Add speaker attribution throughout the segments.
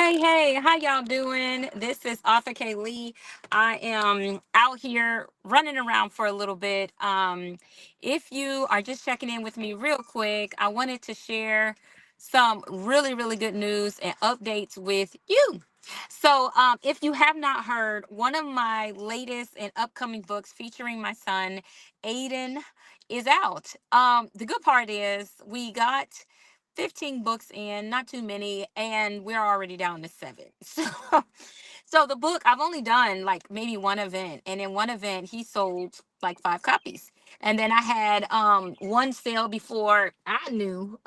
Speaker 1: Hey, how y'all doing? This is Arthur K. Lee. I am out here running around for a little bit. If you are just checking in with me real quick, I wanted to share some really good news and updates with you. So, if you have not heard, one of my latest and upcoming books featuring my son, Aiden, is out. The good part is we got 15 books in, not too many, and we're already down to seven. So the book, I've only done like maybe one event, and in one event he sold like five copies. And then I had one sale before I knew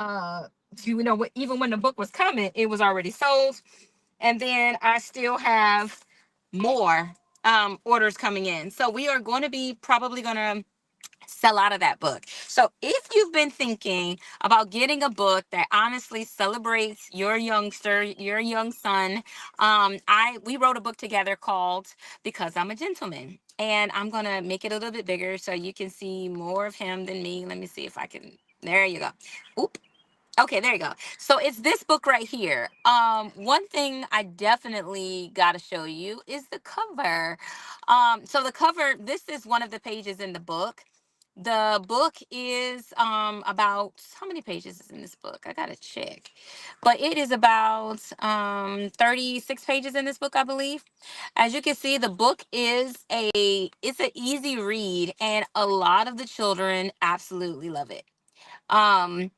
Speaker 1: even when the book was coming, it was already sold. And then I still have more orders coming in. So we are going to be probably going to sell out of that book. So if you've been thinking about getting a book that honestly celebrates your youngster, your young son, I we wrote a book together called Because I'm a Gentleman. And I'm gonna make it a little bit bigger so you can see more of him than me. Let me see if I can. There you go. Oop. Okay, there you go. So it's this book right here. One thing I definitely got to show you is the cover. So the cover, this is one of the pages in the book. The book is about how many pages is in this book? I gotta check, but it is about 36 pages in this book, I believe. As you can see, the book is it's an easy read, and a lot of the children absolutely love it. Um,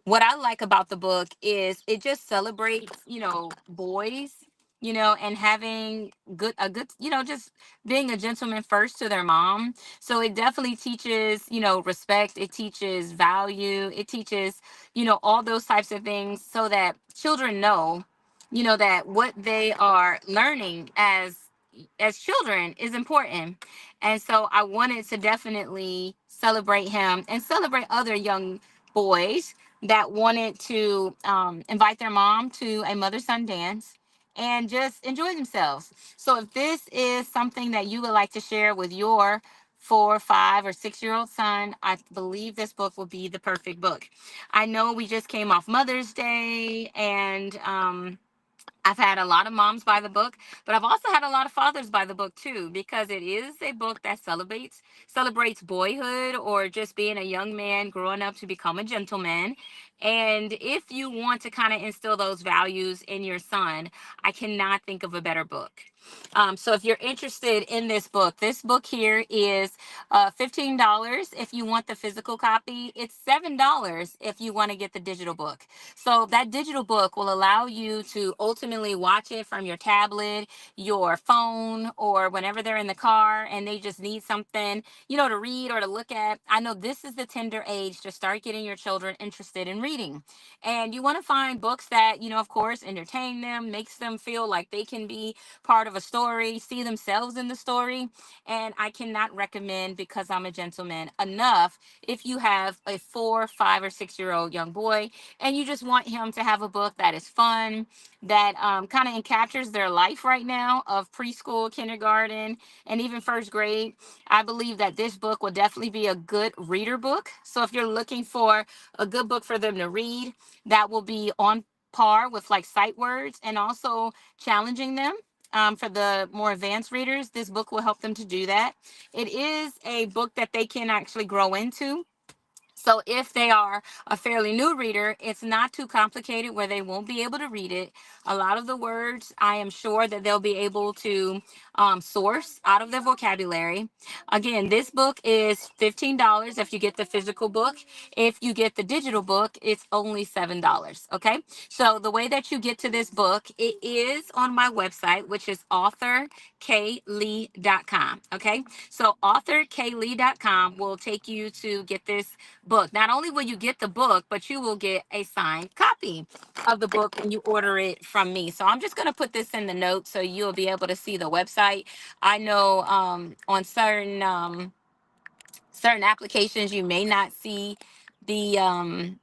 Speaker 1: what I like about the book is it just celebrates, boys, and having just being a gentleman first to their mom. So it definitely teaches, respect. It teaches value. It teaches, all those types of things so that children know, that what they are learning as children is important. And so I wanted to definitely celebrate him and celebrate other young boys that wanted to invite their mom to a mother son dance and just enjoy themselves. So, if this is something that you would like to share with your 4, 5, or 6 year old son, I believe this book will be the perfect book. I know we just came off Mother's Day, and I've had a lot of moms buy the book, but I've also had a lot of fathers buy the book too, because it is a book that celebrates boyhood or just being a young man growing up to become a gentleman. And if you want to kind of instill those values in your son, I cannot think of a better book. So if you're interested in this book here is $15 if you want the physical copy. It's $7 if you want to get the digital book. So that digital book will allow you to ultimately watch it from your tablet, your phone, or whenever they're in the car and they just need something, to read or to look at. I know this is the tender age to start getting your children interested in reading. And you want to find books that, of course, entertain them, makes them feel like they can be part of a story, see themselves in the story. And I cannot recommend Because I'm a Gentleman enough if you have a 4, 5, or 6 year old young boy and you just want him to have a book that is fun, that kind of captures their life right now of preschool, kindergarten, and even first grade. I believe that this book will definitely be a good reader book. So if you're looking for a good book for them to read, that will be on par with like sight words and also challenging them. For the more advanced readers, this book will help them to do that. It is a book that they can actually grow into. So if they are a fairly new reader, it's not too complicated where they won't be able to read it. A lot of the words, I am sure that they'll be able to source out of their vocabulary. Again, this book is $15 if you get the physical book. If you get the digital book, it's only $7. Okay. So the way that you get to this book, it is on my website, which is authorklee.com. Okay. So authorklee.com will take you to get this book. Not only will you get the book, but you will get a signed copy of the book when you order it from me. So I'm just going to put this in the notes so you'll be able to see the website. I know on certain applications you may not see the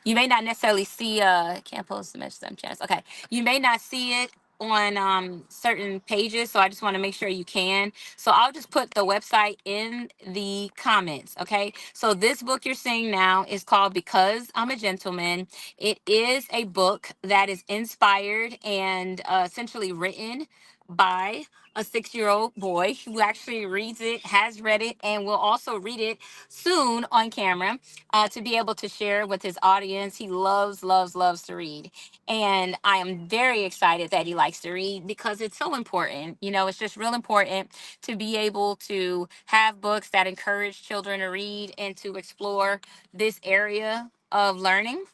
Speaker 1: you may not necessarily see can't post the message chance. Okay. You may not see it on certain pages, so I just want to make sure you can. So I'll just put the website in the comments. Okay. So this book you're seeing now is called Because I'm a Gentleman. It is a book that is inspired and essentially written by a 6-year-old boy who actually reads it, has read it, and will also read it soon on camera to be able to share with his audience. He loves, loves, loves to read. And I am very excited that he likes to read because it's so important. You know, it's just real important to be able to have books that encourage children to read and to explore this area of learning.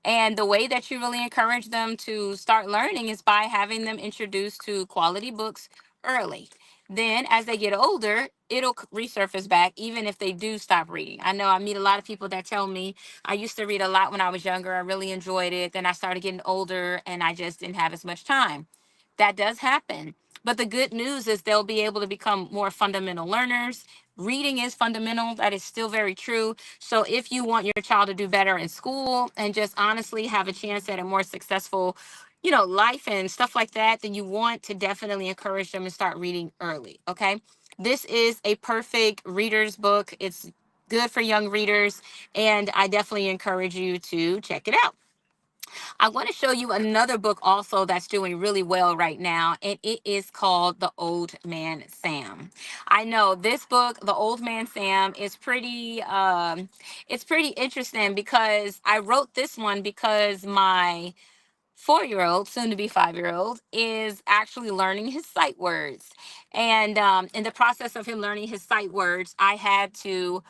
Speaker 1: And the way that you really encourage them to start learning is by having them introduced to quality books early. Then, as they get older, it'll resurface back, even if they do stop reading. I know I meet a lot of people that tell me I used to read a lot when I was younger. I really enjoyed it. Then I started getting older and I just didn't have as much time. That does happen. But the good news is they'll be able to become more fundamental learners. Reading is fundamental. That is still very true. So if you want your child to do better in school and just honestly have a chance at a more successful, life and stuff like that, then you want to definitely encourage them to start reading early. Okay. This is a perfect reader's book. It's good for young readers, and I definitely encourage you to check it out. I want to show you another book also that's doing really well right now, and it is called The Old Man Sam. I know this book, The Old Man Sam, is pretty interesting because I wrote this one because my 4-year-old, soon to be 5-year-old, is actually learning his sight words. And in the process of him learning his sight words, I had to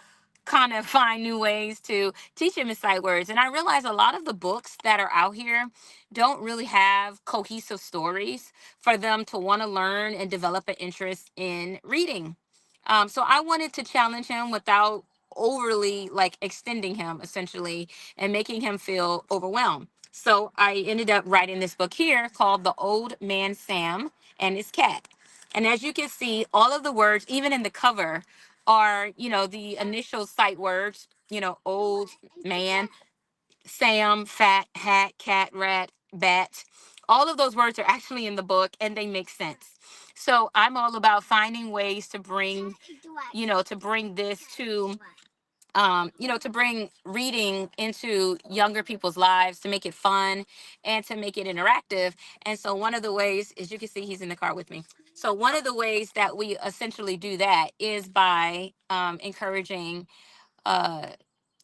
Speaker 1: kind of find new ways to teach him his sight words. And I realize a lot of the books that are out here don't really have cohesive stories for them to want to learn and develop an interest in reading. So I wanted to challenge him without overly like extending him essentially and making him feel overwhelmed. So I ended up writing this book here called The Old Man Sam and His Cat. And as you can see, all of the words, even in the cover, are, the initial sight words, old man, Sam, fat, hat, cat, rat, bat. All of those words are actually in the book and they make sense. So I'm all about finding ways to bring, to bring this to bring reading into younger people's lives, to make it fun and to make it interactive. And so one of the ways, as you can see, he's in the car with me. So one of the ways that we essentially do that is by encouraging uh,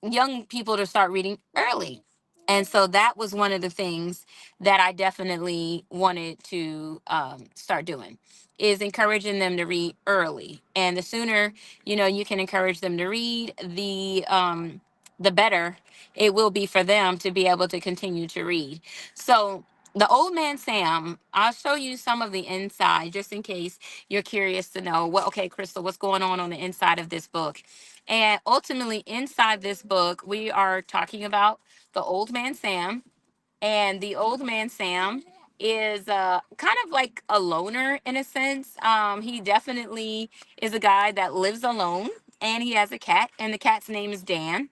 Speaker 1: young people to start reading early. And so that was one of the things that I definitely wanted to start doing, is encouraging them to read early. And the sooner, you can encourage them to read, the better it will be for them to be able to continue to read. So the Old Man Sam, I'll show you some of the inside just in case you're curious to know okay, Crystal, what's going on the inside of this book. And ultimately, inside this book, we are talking about the Old Man Sam. And the Old Man Sam is kind of like a loner in a sense. He definitely is a guy that lives alone, and he has a cat, and the cat's name is Dan.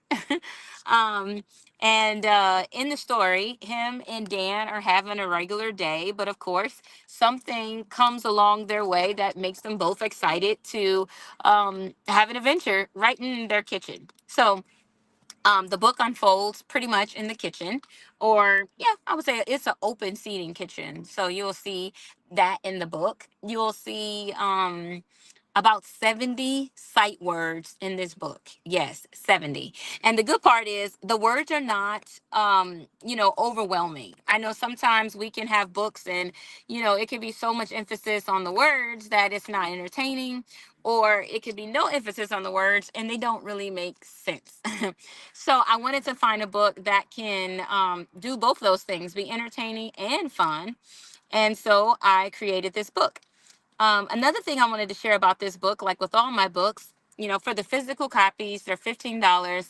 Speaker 1: um, and in the story, him and Dan are having a regular day, but of course, something comes along their way that makes them both excited to have an adventure right in their kitchen. So the book unfolds pretty much in the kitchen, or yeah, I would say it's an open seating kitchen. So you'll see that in the book. You'll see about 70 sight words in this book. Yes, 70. And the good part is the words are not, overwhelming. I know sometimes we can have books and, it can be so much emphasis on the words that it's not entertaining, or it could be no emphasis on the words and they don't really make sense. So I wanted to find a book that can do both those things, be entertaining and fun. And so I created this book. Another thing I wanted to share about this book, like with all my books, for the physical copies, they're $15.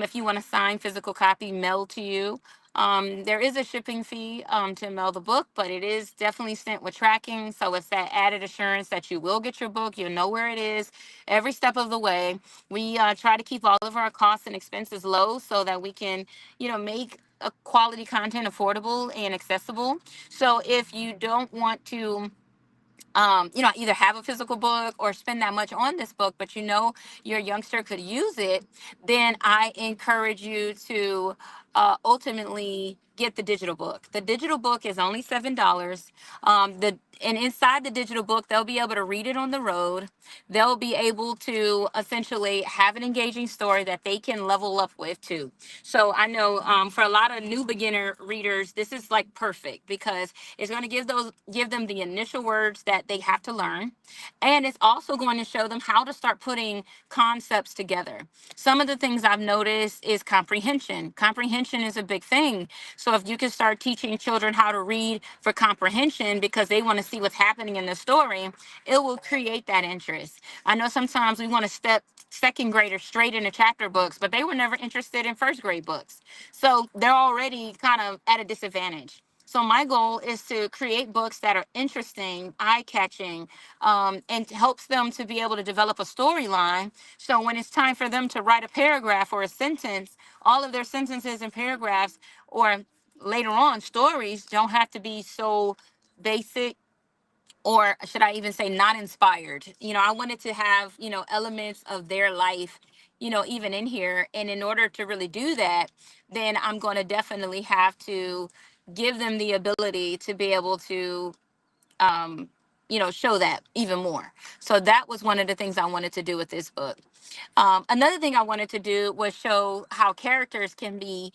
Speaker 1: If you want a signed physical copy mailed to you, there is a shipping fee to mail the book, but it is definitely sent with tracking. So it's that added assurance that you will get your book. You'll know where it is every step of the way. We try to keep all of our costs and expenses low so that we can, make quality content affordable and accessible. So if you don't want to either have a physical book or spend that much on this book, but your youngster could use it, then I encourage you to ultimately get the digital book. The digital book is only $7. And inside the digital book, they'll be able to read it on the road. They'll be able to essentially have an engaging story that they can level up with too. So I know for a lot of new beginner readers, this is like perfect because it's going to give them the initial words that they have to learn, and it's also going to show them how to start putting concepts together. Some of the things I've noticed is comprehension. Comprehension is a big thing. So if you can start teaching children how to read for comprehension because they want to see what's happening in the story, it will create that interest. I know sometimes we want to step second graders straight into chapter books, but they were never interested in first grade books. So they're already kind of at a disadvantage. So my goal is to create books that are interesting, eye-catching, and helps them to be able to develop a storyline. So when it's time for them to write a paragraph or a sentence, all of their sentences and paragraphs, or later on stories, don't have to be so basic, or should I even say not inspired. I wanted to have, elements of their life, even in here. And in order to really do that, then I'm going to definitely have to give them the ability to be able to um, show that even more. So that was one of the things I wanted to do with this book. Another thing I wanted to do was show how characters can be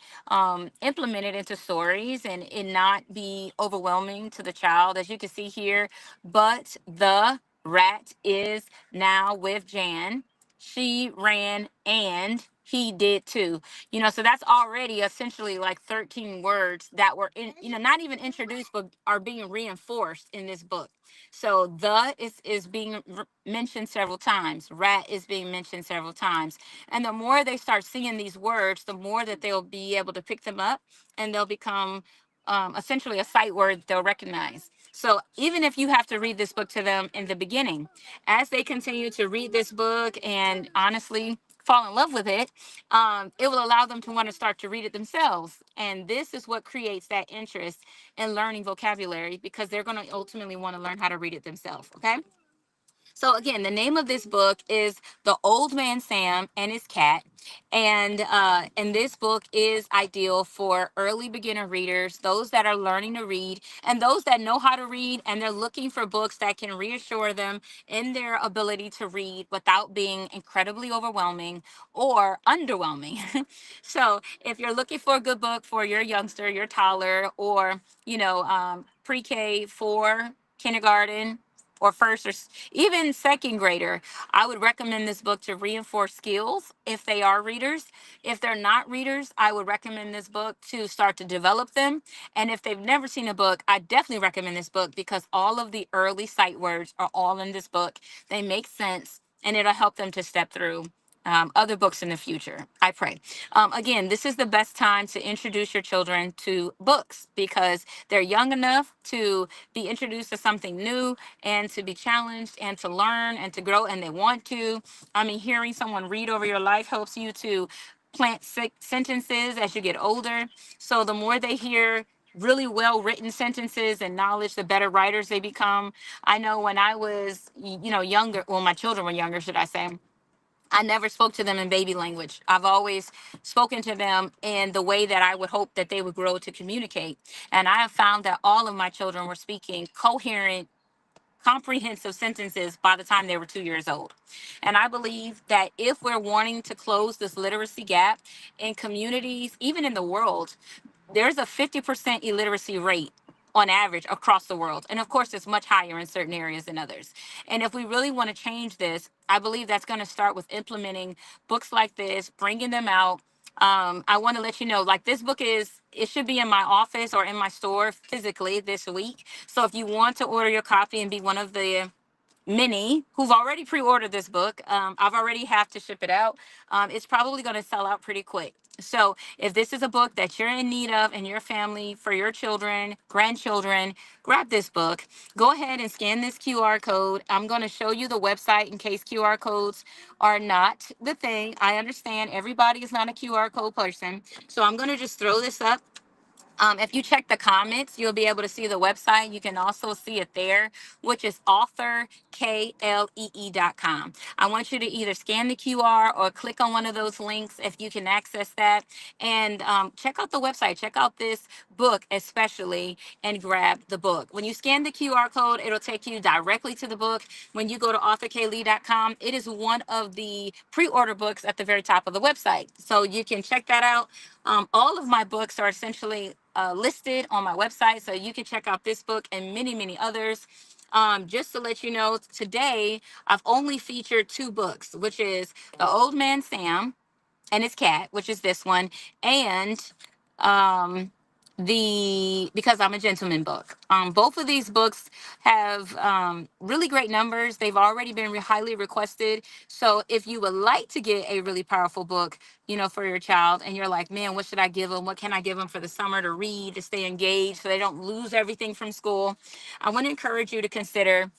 Speaker 1: implemented into stories and it not be overwhelming to the child. As you can see here, but the rat is now with Jan. She ran and he did too. So that's already essentially like 13 words that were not even introduced, but are being reinforced in this book. So the is being mentioned several times. Rat is being mentioned several times. And the more they start seeing these words, the more that they'll be able to pick them up, and they'll become essentially a sight word they'll recognize. So even if you have to read this book to them in the beginning, as they continue to read this book and honestly fall in love with it, it will allow them to want to start to read it themselves. And this is what creates that interest in learning vocabulary, because they're going to ultimately want to learn how to read it themselves. Okay. So again, the name of this book is The Old Man Sam and His Cat. And this book is ideal for early beginner readers, those that are learning to read, and those that know how to read and they're looking for books that can reassure them in their ability to read without being incredibly overwhelming or underwhelming. So if you're looking for a good book for your youngster, your toddler, or pre-K, for kindergarten, or first, or even second grader, I would recommend this book to reinforce skills if they are readers. If they're not readers, I would recommend this book to start to develop them. And if they've never seen a book, I definitely recommend this book because all of the early sight words are all in this book. They make sense, and it'll help them to step through other books in the future. I pray. Again, this is the best time to introduce your children to books because they're young enough to be introduced to something new and to be challenged and to learn and to grow, and they want to. I mean, hearing someone read over your life helps you to plant sentences as you get older. So the more they hear really well written sentences and knowledge, the better writers they become. I know when I was, younger, well, my children were younger, should I say, I never spoke to them in baby language. I've always spoken to them in the way that I would hope that they would grow to communicate. And I have found that all of my children were speaking coherent, comprehensive sentences by the time they were 2 years old. And I believe that if we're wanting to close this literacy gap in communities, even in the world, there's a 50% illiteracy rate on average across the world. And of course, it's much higher in certain areas than others. And if we really want to change this, I believe that's going to start with implementing books like this, bringing them out. I want to let you know, like, this book it should be in my office or in my store physically this week. So if you want to order your copy and be one of the many who've already pre-ordered this book. I've already have to ship it out. It's probably going to sell out pretty quick. So if this is a book that you're in need of in your family, for your children, grandchildren, grab this book. Go ahead and scan this QR code. I'm going to show you the website in case QR codes are not the thing. I understand everybody is not a QR code person. So I'm going to just throw this up. If you check the comments, you'll be able to see the website. You can also see it there, which is authorklee.com. I want you to either scan the QR or click on one of those links if you can access that. And check out the website. Check out this book, especially, and grab the book. When you scan the QR code, it'll take you directly to the book. When you go to authorklee.com, it is one of the pre order books at the very top of the website. So you can check that out. All of my books are essentially listed on my website, so you can check out this book and many, many others. Just to let you know, today I've only featured two books, which is The Old Man Sam and His Cat, which is this one, and um, the Because I'm a Gentleman book. Both of these books have really great numbers. They've already been highly requested. So if you would like to get a really powerful book, for your child, and you're like, man, what should I give them? What can I give them for the summer to read, to stay engaged, so they don't lose everything from school? I want to encourage you to consider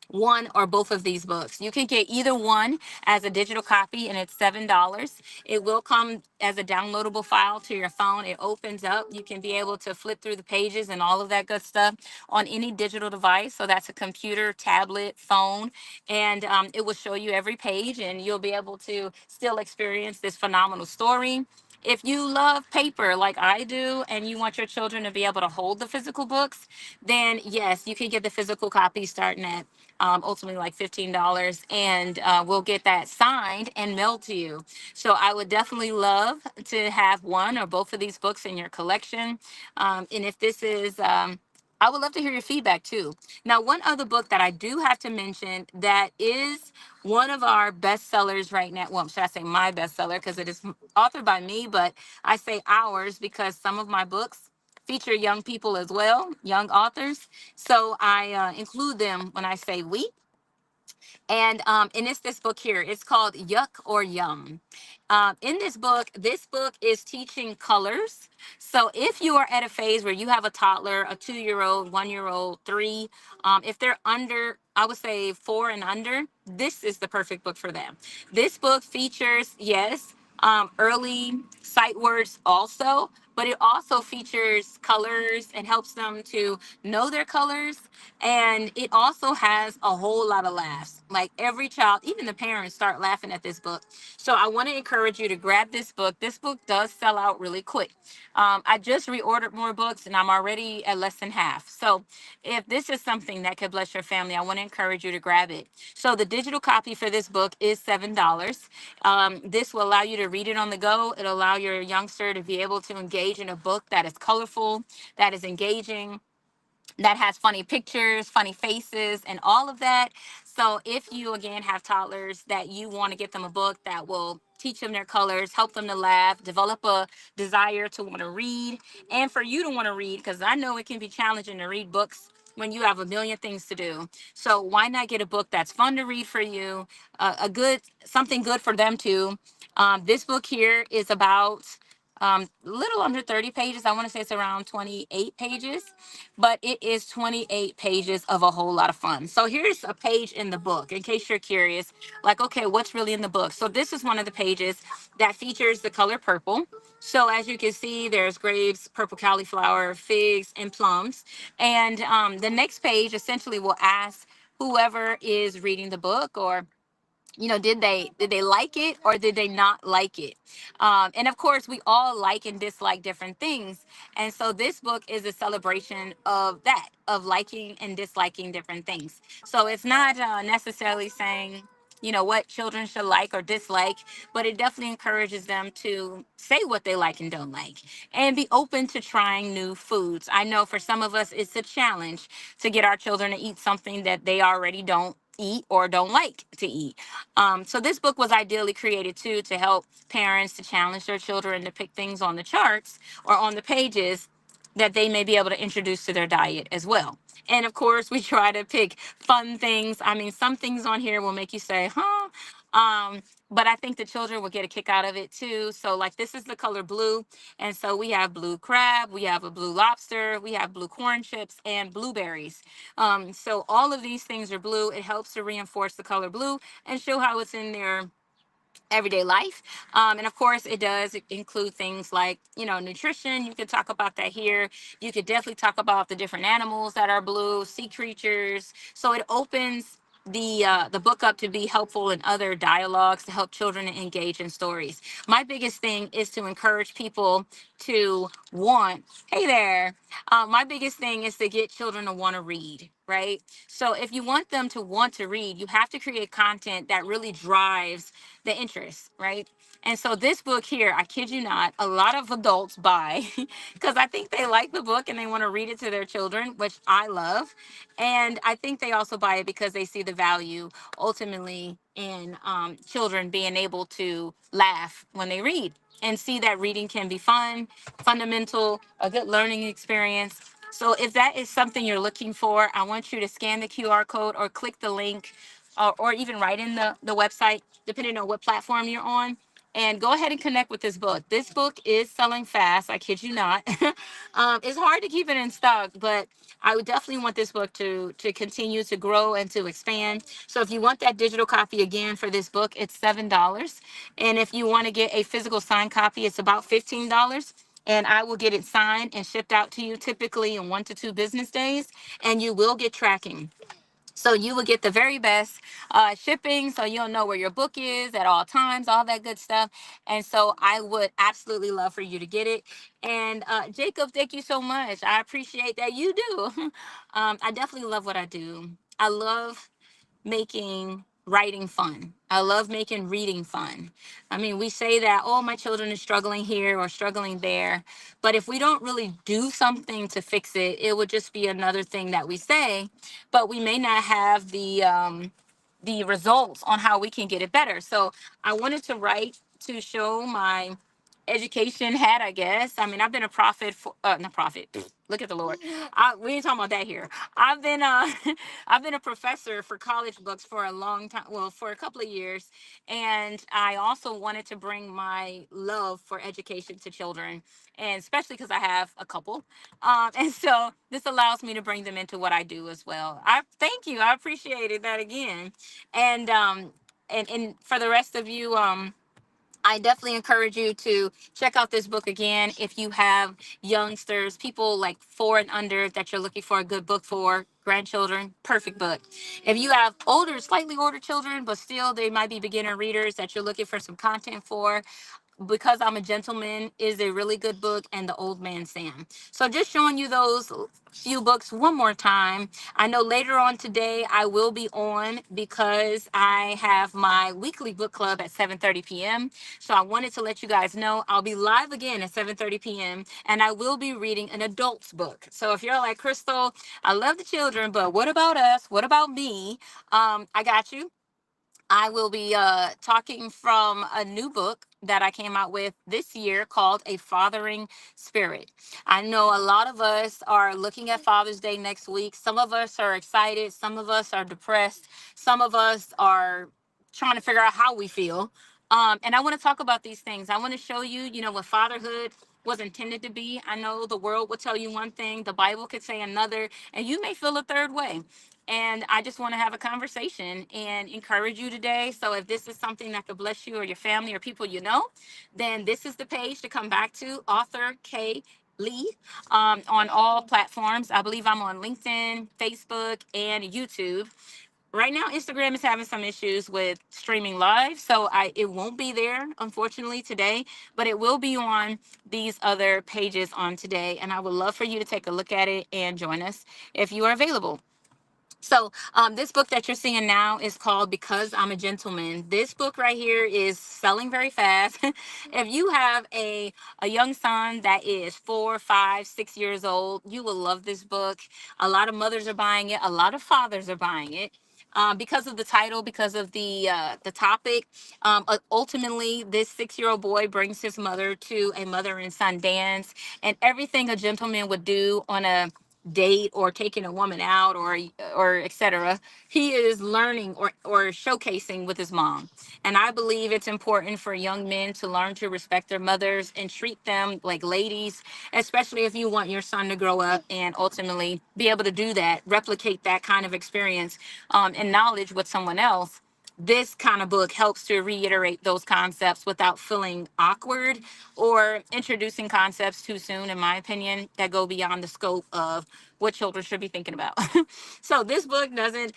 Speaker 1: one or both of these books. You can get either one as a digital copy, and it's $7. It will come as a downloadable file to your phone. It opens up. You can be able to flip through the pages and all of that good stuff on any digital device. So that's a computer, tablet, phone, and it will show you every page, and you'll be able to still experience this phenomenal story. If you love paper like I do, and you want your children to be able to hold the physical books, then yes, you can get the physical copy starting at ultimately like $15, and we'll get that signed and mailed to you. So I would definitely love to have one or both of these books in your collection. And if this is, I would love to hear your feedback too. Now, one other book that I do have to mention that is one of our bestsellers right now. Well, should I say my bestseller, because it is authored by me, but I say ours because some of my books feature young people as well, young authors. So I include them when I say we. And it's this book here. It's called Yuck or Yum. In this book is teaching colors. So if you are at a phase where you have a toddler, a 2-year old, 1-year old, three, if they're under, I would say 4 and under, this is the perfect book for them. This book features, yes, early sight words also, but it also features colors and helps them to know their colors. And it also has a whole lot of laughs. Like every child, even the parents, start laughing at this book. So I want to encourage you to grab this book. This book does sell out really quick. I just reordered more books, and I'm already at less than half. So if this is something that could bless your family, I want to encourage you to grab it. So the digital copy for this book is $7. This will allow you to read it on the go. It'll allow your youngster to be able to engage in a book that is colorful, that is engaging, that has funny pictures, funny faces, and all of that. So if you again have toddlers that you want to get them a book that will teach them their colors, help them to laugh, develop a desire to want to read, and for you to want to read, because I know it can be challenging to read books when you have a million things to do. So why not get a book that's fun to read for you, a good something good for them too. This book here is about little under 30 pages. I want to say it's around 28 pages, but it is 28 pages of a whole lot of fun. So here's a page in the book in case you're curious, like, okay, what's really in the book? So this is one of the pages that features the color purple. So as you can see, there's grapes, purple cauliflower, figs, and plums. And the next page essentially will ask whoever is reading the book, or did they like it or did they not like it? And of course, we all like and dislike different things, and so this book is a celebration of that, of liking and disliking different things. So it's not necessarily saying what children should like or dislike, but it definitely encourages them to say what they like and don't like, and be open to trying new foods. I know for some of us it's a challenge to get our children to eat something that they already don't eat or don't like to eat. So this book was ideally created too to help parents to challenge their children to pick things on the charts or on the pages that they may be able to introduce to their diet as well. And of course, we try to pick fun things. I mean, some things on here will make you say, huh? But I think the children will get a kick out of it too. So, like, this is the color blue. And so we have blue crab, we have a blue lobster, we have blue corn chips, and blueberries. So, all of these things are blue. It helps to reinforce the color blue and show how it's in their everyday life. And of course, it does include things like, nutrition. You could talk about that here. You could definitely talk about the different animals that are blue, sea creatures. So it opens the book up to be helpful in other dialogues to help children engage in stories. My biggest thing is to encourage people to want, hey there, my biggest thing is to get children to want to read, right? So if you want them to want to read, you have to create content that really drives the interest, right? And so this book here, I kid you not, a lot of adults buy because I think they like the book and they want to read it to their children, which I love. And I think they also buy it because they see the value ultimately in children being able to laugh when they read and see that reading can be fun, fundamental, a good learning experience. So if that is something you're looking for, I want you to scan the QR code or click the link, or even write in the website, depending on what platform you're on. And go ahead and connect with this book. This book is selling fast. I kid you not. It's hard to keep it in stock, but I would definitely want this book to continue to grow and to expand. So if you want that digital copy again for this book, it's $7. And if you want to get a physical signed copy, it's about $15. And I will get it signed and shipped out to you typically in 1 to 2 business days. And you will get tracking. So you will get the very best shipping, so you'll know where your book is at all times, all that good stuff. And so I would absolutely love for you to get it. And Jacob, thank you so much. I appreciate that you do. I definitely love what I do. I love making writing fun. I love making reading fun. I mean, we say that, oh, my children are struggling here or struggling there. But if we don't really do something to fix it, it would just be another thing that we say, but we may not have the results on how we can get it better. So I wanted to write to show my education hat, I guess. I mean, I've been a prophet for not prophet. Look at the Lord. We ain't talking about that here. I've been I've been a professor for college books for a long time, well, for a couple of years, and I also wanted to bring my love for education to children, and especially because I have a couple, and so this allows me to bring them into what I do as well. I thank you. I appreciated that again, and and for the rest of you, I definitely encourage you to check out this book again. If you have youngsters, people like 4 and under that you're looking for a good book for, grandchildren, perfect book. If you have older, slightly older children, but still they might be beginner readers that you're looking for some content for, Because I'm a Gentleman is a really good book, and The Old Man Sam. So just showing you those few books one more time. I know later on today I will be on because I have my weekly book club at 7:30 p.m. So I wanted to let you guys know I'll be live again at 7:30 p.m. and I will be reading an adult's book. So if you're like, Crystal, I love the children, but what about us? What about me? I got you. I will be talking from a new book that I came out with this year called A Fathering Spirit. I know a lot of us are looking at Father's Day next week. Some of us are excited, some of us are depressed, some of us are trying to figure out how we feel. And I want to talk about these things. I want to show you, what fatherhood was intended to be. I know the world will tell you one thing, the Bible could say another, and you may feel a third way. And I just want to have a conversation and encourage you today. So if this is something that could bless you or your family or people you know, then this is the page to come back to, Author K. Lee, on all platforms. I believe I'm on LinkedIn, Facebook, and YouTube. Right now, Instagram is having some issues with streaming live, so it won't be there, unfortunately, today, but it will be on these other pages on today. And I would love for you to take a look at it and join us if you are available. So, this book that you're seeing now is called Because I'm a Gentleman. This book right here is selling very fast. If you have a young son that is 4, 5, 6 years old, you will love this book. A lot of mothers are buying it. A lot of fathers are buying it. because of the title, because of the topic. Ultimately, this 6-year-old boy brings his mother to a mother and son dance, and everything a gentleman would do on a date or taking a woman out or etc. He is learning or showcasing with his mom. And I believe it's important for young men to learn to respect their mothers and treat them like ladies, especially if you want your son to grow up and ultimately be able to do that, replicate that kind of experience and knowledge with someone else. This kind of book helps to reiterate those concepts without feeling awkward or introducing concepts too soon, in my opinion, that go beyond the scope of what children should be thinking about. So this book doesn't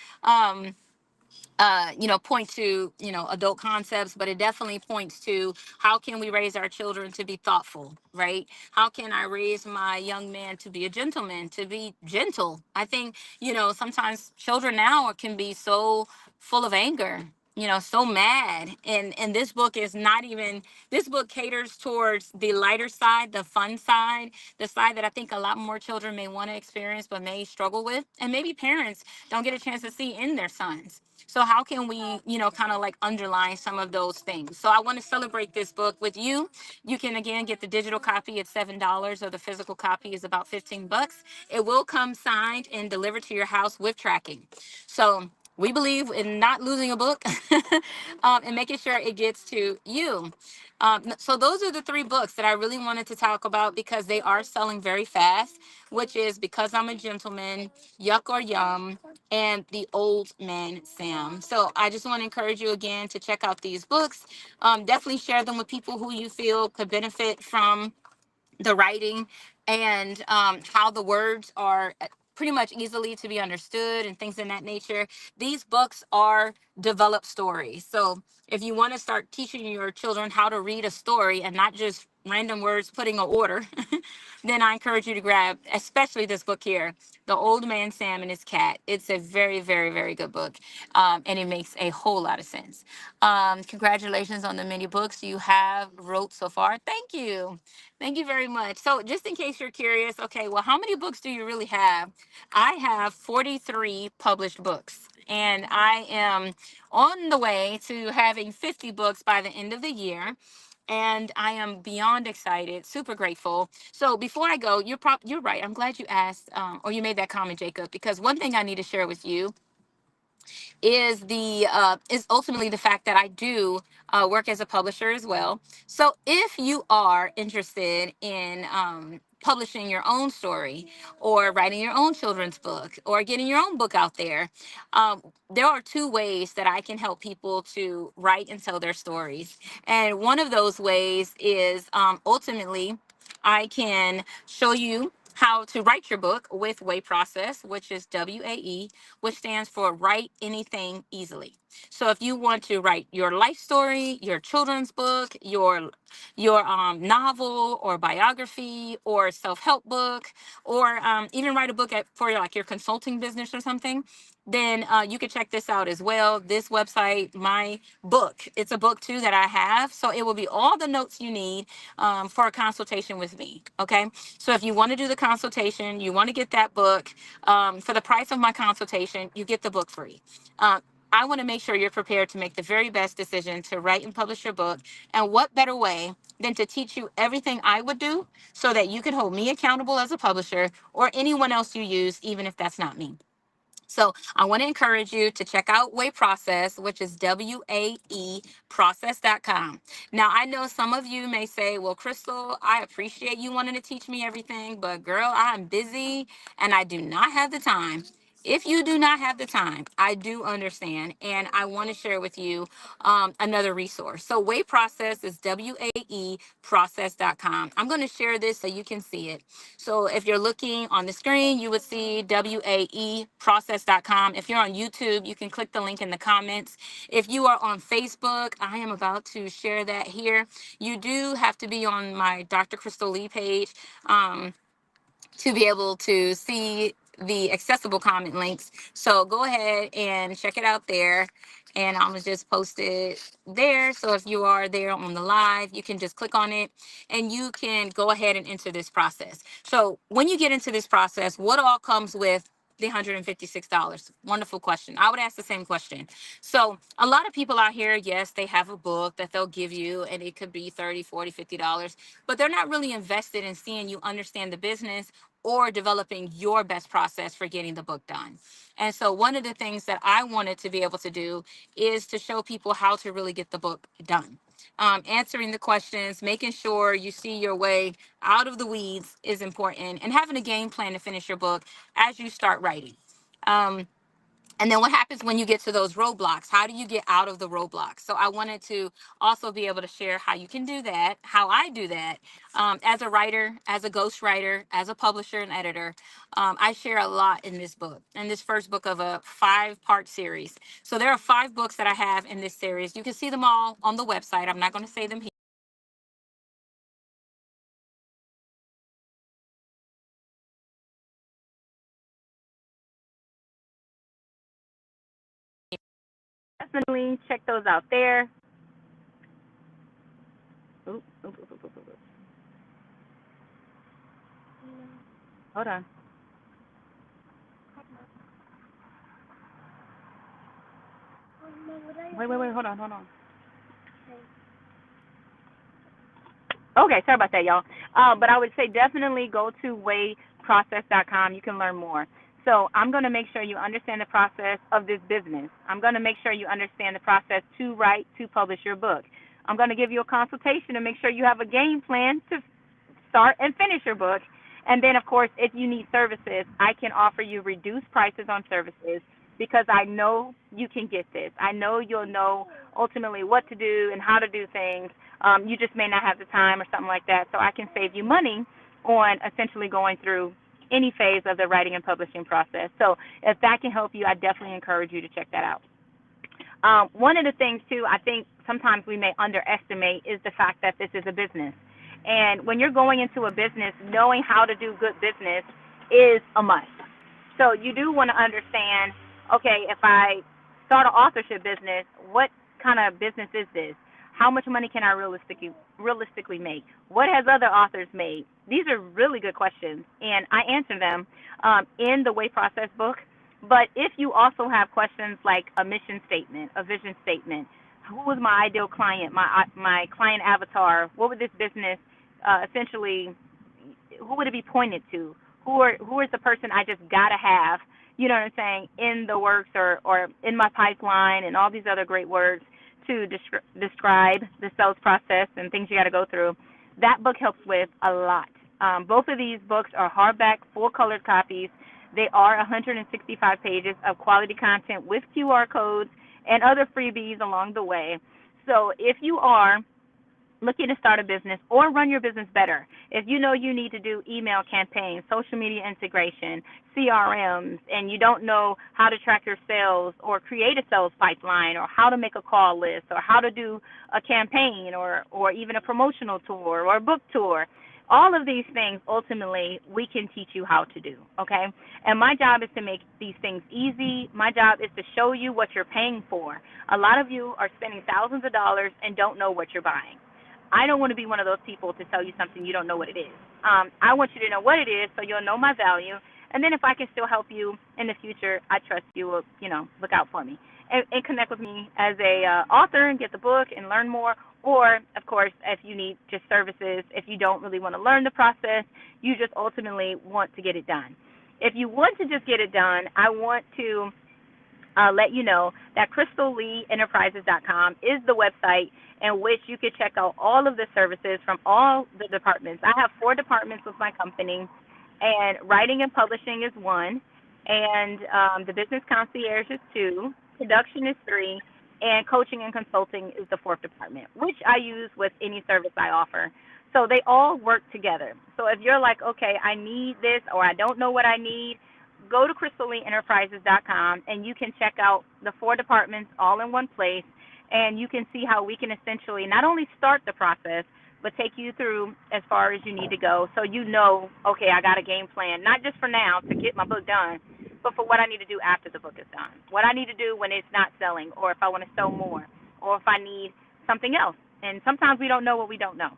Speaker 1: point to, adult concepts, but it definitely points to how can we raise our children to be thoughtful, right? How can I raise my young man to be a gentleman, to be gentle? I think, sometimes children now can be so full of anger, so mad. And this book is not even, this book caters towards the lighter side, the fun side, the side that I think a lot more children may want to experience, but may struggle with. And maybe parents don't get a chance to see in their sons. So how can we, kind of like underline some of those things? So I want to celebrate this book with you. You can again get the digital copy at $7, or the physical copy is about $15. It will come signed and delivered to your house with tracking. So we believe in not losing a book and making sure it gets to you. So those are the 3 books that I really wanted to talk about because they are selling very fast, which is Because I'm a Gentleman, Yuck or Yum, and The Old Man Sam. So I just want to encourage you again to check out these books. Definitely share them with people who you feel could benefit from the writing and how the words are pretty much easily to be understood and things in that nature. These books are developed stories. So if you want to start teaching your children how to read a story and not just random words putting an order, then I encourage you to grab, especially this book here, The Old Man Sam and His Cat. It's a very, very, very good book, and it makes a whole lot of sense. Congratulations on the many books you have wrote so far. Thank you. Thank you very much. So just in case you're curious, okay, well, how many books do you really have? I have 43 published books, and I am on the way to having 50 books by the end of the year. And I am beyond excited, super grateful. So before I go, you're right. I'm glad you asked, or you made that comment, Jacob, because one thing I need to share with you is ultimately the fact that I do work as a publisher as well. So if you are interested in publishing your own story or writing your own children's book or getting your own book out there are 2 ways that I can help people to write and tell their stories. And one of those ways is ultimately I can show you how to write your book with WAE Process, which is WAE, which stands for Write Anything Easily. So if you want to write your life story, your children's book, your novel or biography or self-help book, or even write a book for like your consulting business or something, then you can check this out as well. This website, my book, it's a book too that I have. So it will be all the notes you need for a consultation with me. Okay. So if you want to do the consultation, you want to get that book for the price of my consultation, you get the book free. I want to make sure you're prepared to make the very best decision to write and publish your book. And what better way than to teach you everything I would do so that you can hold me accountable as a publisher or anyone else you use, even if that's not me. So I want to encourage you to check out WAE Process, which is WAE process.com. Now, I know some of you may say, well, Crystal, I appreciate you wanting to teach me everything, but girl, I'm busy and I do not have the time. If you do not have the time, I do understand. And I want to share with you another resource. So WAE Process is WAE process.com. I'm going to share this so you can see it. So if you're looking on the screen, you would see WAE process.com. If you're on YouTube, you can click the link in the comments. If you are on Facebook, I am about to share that here. You do have to be on my Dr. Crystal Lee page. To be able to see the accessible comment links. So go ahead and check it out there. And I'm gonna just post it there. So if you are there on the live, you can just click on it and you can go ahead and enter this process. So when you get into this process, what all comes with the $156? Wonderful question. I would ask the same question. So a lot of people out here, yes, they have a book that they'll give you, and it could be 30, 40, $50, but they're not really invested in seeing you understand the business or developing your best process for getting the book done. And so one of the things that I wanted to be able to do is to show people how to really get the book done. Answering the questions, making sure you see your way out of the weeds is important, and having a game plan to finish your book as you start writing. Um, and then what happens when you get to those roadblocks? How do you get out of the roadblocks? So I wanted to also be able to share how you can do that, how I do that, as a writer, as a ghostwriter, as a publisher and editor. I share a lot in this book, in this first book of a 5-part series. So there are 5 books that I have in this series. You can see them all on the website. I'm not going to say them here. Definitely check those out there. Oop, oop, oop, oop, oop, oop. Hold on. Wait, hold on. Okay, sorry about that, y'all. But I would say definitely go to wayprocess.com. You can learn more. So I'm going to make sure you understand the process of this business. I'm going to make sure you understand the process to write, to publish your book. I'm going to give you a consultation to make sure you have a game plan to start and finish your book. And then, of course, if you need services, I can offer you reduced prices on services because I know you can get this. I know you'll know ultimately what to do and how to do things. You just may not have the time or something like that. So I can save you money on essentially going through any phase of the writing and publishing process. So if that can help you, I definitely encourage you to check that out. One of the things, too, I think sometimes we may underestimate is the fact that this is a business. And when you're going into a business, knowing how to do good business is a must. So you do want to understand, okay, if I start an authorship business, what kind of business is this? How much money can I realistically make? What has other authors made? These are really good questions, and I answer them in the Way Process book. But if you also have questions like a mission statement, a vision statement, who is my ideal client, my client avatar, what would this business essentially, who would it be pointed to? Who is the person I just gotta have, you know what I'm saying, in the works or in my pipeline and all these other great words to describe the sales process and things you got to go through. That book helps with a lot. Both of these books are hardback, full-colored copies. They are 165 pages of quality content with QR codes and other freebies along the way. So if you are looking to start a business or run your business better, if you know you need to do email campaigns, social media integration, CRMs, and you don't know how to track your sales or create a sales pipeline or how to make a call list or how to do a campaign or even a promotional tour or a book tour, all of these things, ultimately, we can teach you how to do, okay? And my job is to make these things easy. My job is to show you what you're paying for. A lot of you are spending thousands of dollars and don't know what you're buying. I don't want to be one of those people to tell you something you don't know what it is. I want you to know what it is so you'll know my value. And then if I can still help you in the future, I trust you will, look out for me and connect with me as a author and get the book and learn more. Or, of course, if you need just services, if you don't really want to learn the process, you just ultimately want to get it done. If you want to just get it done, I want to let you know that CrystalLeeEnterprises.com is the website in which you can check out all of the services from all the departments. I have 4 departments with my company, and writing and publishing is 1, and the business concierge is 2, production is 3, and coaching and consulting is the 4th department, which I use with any service I offer. So they all work together. So if you're like, okay, I need this or I don't know what I need, go to CrystalLeeEnterprises.com and you can check out the 4 departments all in one place, and you can see how we can essentially not only start the process, but take you through as far as you need to go so you know, okay, I got a game plan, not just for now to get my book done, but for what I need to do after the book is done, what I need to do when it's not selling, or if I want to sell more, or if I need something else. And sometimes we don't know what we don't know.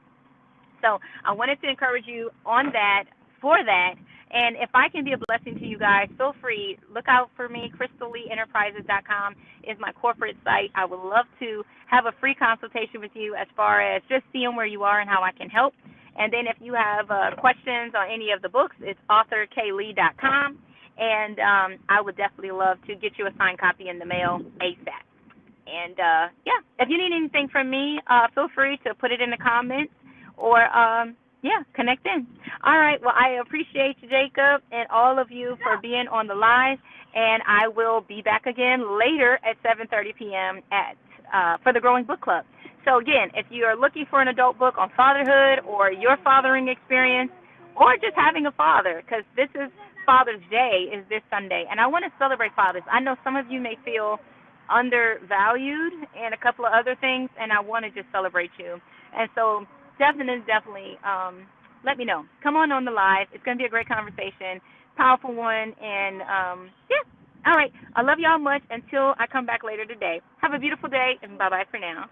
Speaker 1: So I wanted to encourage you on that, for that, And if I can be a blessing to you guys, feel free. Look out for me. CrystalLeeEnterprises.com is my corporate site. I would love to have a free consultation with you as far as just seeing where you are and how I can help. And then if you have questions on any of the books, it's authorklee.com. And I would definitely love to get you a signed copy in the mail ASAP. And yeah, if you need anything from me, feel free to put it in the comments or yeah, connect in. All right. Well, I appreciate you, Jacob, and all of you for being on the live. And I will be back again later at 7:30 p.m. at for the Growing Book Club. So again, if you are looking for an adult book on fatherhood or your fathering experience, or just having a father, because this is Father's Day is this Sunday, and I want to celebrate fathers. I know some of you may feel undervalued and a couple of other things, and I want to just celebrate you. And so definitely let me know. Come on the live. It's going to be a great conversation, powerful one, and yeah. All right. I love y'all much until I come back later today. Have a beautiful day, and bye-bye for now.